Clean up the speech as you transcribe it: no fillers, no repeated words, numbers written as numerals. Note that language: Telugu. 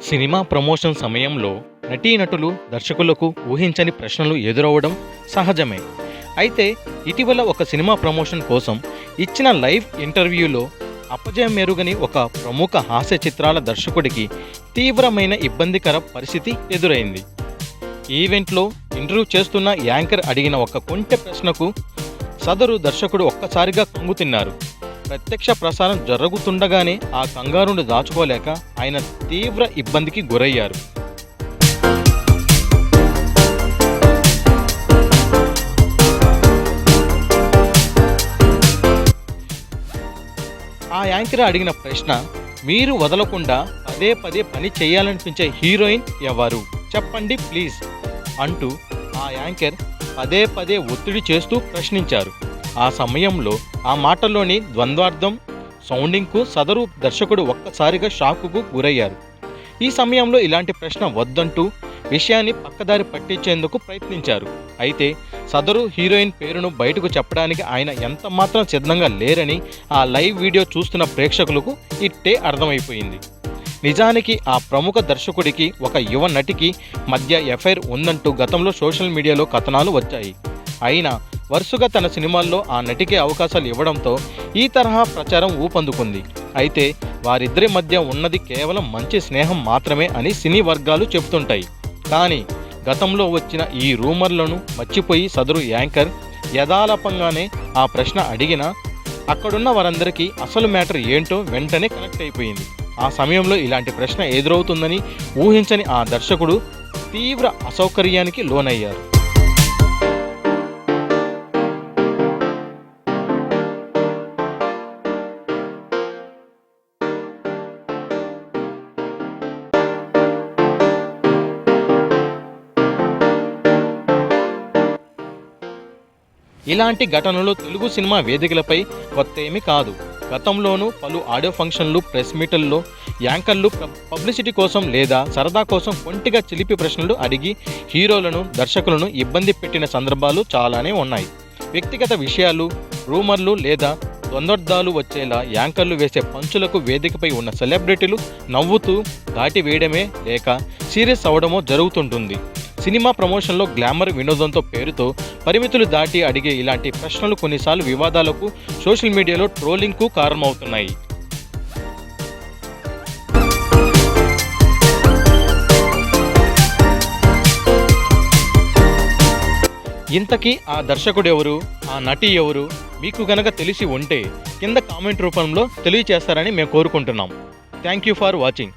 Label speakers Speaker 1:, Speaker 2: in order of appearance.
Speaker 1: సినిమా ప్రమోషన్ సమయంలో నటీనటులు దర్శకులకు ఊహించని ప్రశ్నలు ఎదురవ్వడం సహజమే. అయితే ఇటీవల ఒక సినిమా ప్రమోషన్ కోసం ఇచ్చిన లైవ్ ఇంటర్వ్యూలో అపజయం మెరుగని ఒక ప్రముఖ హాస్య చిత్రాల దర్శకుడికి తీవ్రమైన ఇబ్బందికర పరిస్థితి ఎదురైంది. ఈవెంట్లో ఇంటర్వ్యూ చేస్తున్న యాంకర్ అడిగిన ఒక కొంటె ప్రశ్నకు సదరు దర్శకుడు ఒక్కసారిగా కంగుతిన్నారు. ప్రత్యక్ష ప్రసారం జరుగుతుండగానే ఆ కంగారును దాచుకోలేక ఆయన తీవ్ర ఇబ్బందికి గురయ్యారు. ఆ యాంకర్ అడిగిన ప్రశ్న, మీరు వదలకుండా పదే పదే పని చేయాలనిపించే హీరోయిన్ ఎవరు చెప్పండి ప్లీజ్ అంటూ ఆ యాంకర్ పదే పదే ఒత్తిడి చేస్తూ ప్రశ్నించారు. ఆ సమయంలో ఆ మాటల్లోని ద్వంద్వార్థం సౌండింగ్కు సదరు దర్శకుడు ఒక్కసారిగా షాకుకు గురయ్యారు. ఈ సమయంలో ఇలాంటి ప్రశ్న వద్దంటూ విషయాన్ని పక్కదారి పట్టించేందుకు ప్రయత్నించారు. అయితే సదరు హీరోయిన్ పేరును బయటకు చెప్పడానికి ఆయన ఎంత మాత్రం సిద్ధంగా లేరని ఆ లైవ్ వీడియో చూస్తున్న ప్రేక్షకులకు ఇట్టే అర్థమైపోయింది. నిజానికి ఆ ప్రముఖ దర్శకుడికి ఒక యువ నటికి మధ్య ఎఫైర్ ఉందంటూ గతంలో సోషల్ మీడియాలో కథనాలు వచ్చాయి. అయినా వరుసగా తన సినిమాల్లో ఆ నటికి అవకాశాలు ఇవ్వడంతో ఈ తరహా ప్రచారం ఊపందుకుంది. అయితే వారిద్దరి మధ్య ఉన్నది కేవలం మంచి స్నేహం మాత్రమే అని సినీ వర్గాలు చెబుతుంటాయి. కానీ గతంలో వచ్చిన ఈ రూమర్లను మర్చిపోయి సదరు యాంకర్ యథాలాపంగానే ఆ ప్రశ్న అడిగినా అక్కడున్న వారందరికీ అసలు మ్యాటర్ ఏంటో వెంటనే కనెక్ట్ అయిపోయింది. ఆ సమయంలో ఇలాంటి ప్రశ్న ఎదురవుతుందని ఊహించని ఆ దర్శకుడు తీవ్ర అసౌకర్యానికి లోనయ్యారు. ఇలాంటి ఘటనలు తెలుగు సినిమా వేదికలపై కొత్త ఏమీ కాదు. గతంలోనూ పలు ఆడియో ఫంక్షన్లు, ప్రెస్ మీట్లలో యాంకర్లు పబ్లిసిటీ కోసం లేదా సరదా కోసం కొంటిగా చిలిపి ప్రశ్నలు అడిగి హీరోలను, దర్శకులను ఇబ్బంది పెట్టిన సందర్భాలు చాలానే ఉన్నాయి. వ్యక్తిగత విషయాలు, రూమర్లు లేదా ద్వంద్వార్థాలు వచ్చేలా యాంకర్లు వేసే పంచులకు వేదికపై ఉన్న సెలబ్రిటీలు నవ్వుతూ దాటి వేయడమే లేక సీరియస్ అవడమో జరుగుతుంటుంది. సినిమా ప్రమోషన్లో గ్లామర్, వినోదంతో పేరుతో పరిమితులు దాటి అడిగే ఇలాంటి ప్రశ్నలు కొన్నిసార్లు వివాదాలకు, సోషల్ మీడియాలో ట్రోలింగ్కు కారణమవుతున్నాయి. ఇంతకీ ఆ దర్శకుడు ఎవరు, ఆ నటి ఎవరు మీకు గనక తెలిసి ఉంటే కింద కామెంట్ రూపంలో తెలియజేస్తారని మేము కోరుకుంటున్నాం. Thank you for watching.